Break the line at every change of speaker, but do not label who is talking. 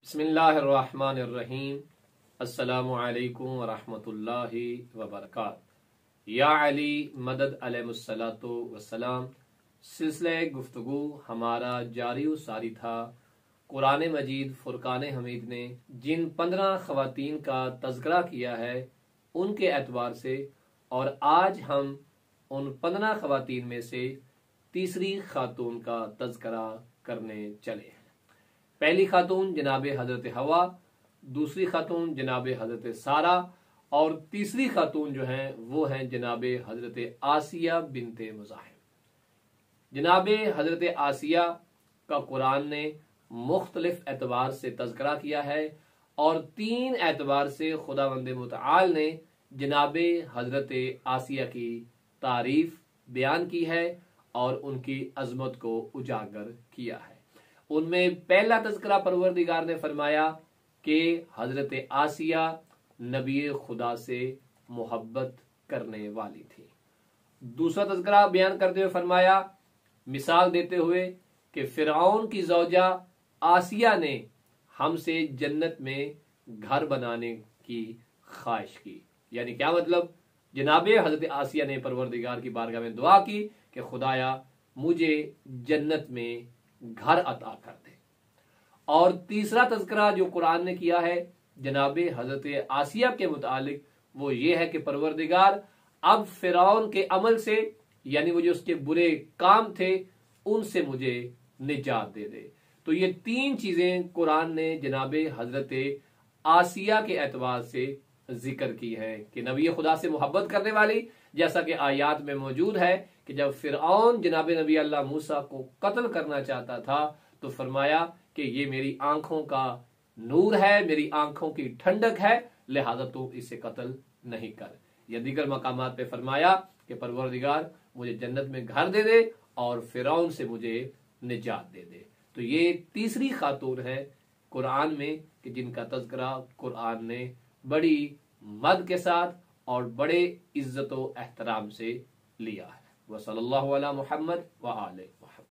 बिस्मिल्लाहिर्रहमानिर्रहीम। अस्सलामु अलैकुम वरहमतुल्लाहि वबरकातुहू। या अली मदद अलैहिस्सलातु वस्सलाम। सिलसिला गुफ्तगू हमारा जारी व सारी था। कुरान मजीद फुरकान हमीद ने जिन 15 खवातीन का तज़किरा किया है उनके एतबार से, और आज हम उन 15 खवातीन में से तीसरी खातून का तज़किरा करने चले हैं। पहली खातून जनाब हजरत हवा, दूसरी खातून जनाब हजरत सारा, और तीसरी खातून जो हैं वो हैं जनाब हजरत आसिया बिनते मुज़ाहिम। जनाब हजरत आसिया का कुरान ने मुख्तलिफ एतबार से तज़किरा किया है, और 3 एतबार से खुदावंद मुतआल ने जनाब हजरत आसिया की तारीफ बयान की है और उनकी अजमत को उजागर किया है। उनमें पहला तज़किरा परवरदिगार ने फरमाया कि हजरत आसिया नबी खुदा से मोहब्बत करने वाली थी। दूसरा तज़किरा बयान करते हुए फरमाया, मिसाल देते हुए कि फिरौन की ज़ौजा आसिया ने हमसे जन्नत में घर बनाने की ख्वाहिश की। यानी क्या मतलब, जनाब हजरत आसिया ने परवरदिगार की बारगाह में दुआ की कि खुदाया मुझे जन्नत में घर अता कर दे। और तीसरा तज़किरा जो कुरान ने किया है जनाब हजरत आसिया के मुतालिक, वो ये है कि परवरदिगार अब फिरौन के अमल से, यानी वो जो उसके बुरे काम थे, उनसे मुझे निजात दे दे। तो ये 3 चीजें कुरान ने जनाब हजरत आसिया के एतबार से जिक्र की है कि नबी खुदा से मोहब्बत करने वाली, जैसा कि आयात में मौजूद है कि जब फिरऔन जनाब नबी अल्लाह मूसा को कत्ल करना चाहता था तो फरमाया कि ये मेरी आंखों का नूर है, मेरी आंखों की ठंडक है, लिहाजा तू इसे कत्ल नहीं कर। या दीगर मकामात पे फरमाया कि परवरदिगार मुझे जन्नत में घर दे दे और फिरौन से मुझे निजात दे दे। तो ये तीसरी खातून है कुरान में कि जिनका तज़किरा कुरान ने बड़ी मद के साथ और बड़े इज्जत व एहतराम से लिया है। वसल्लल्लाहु अला मुहम्मद व आले।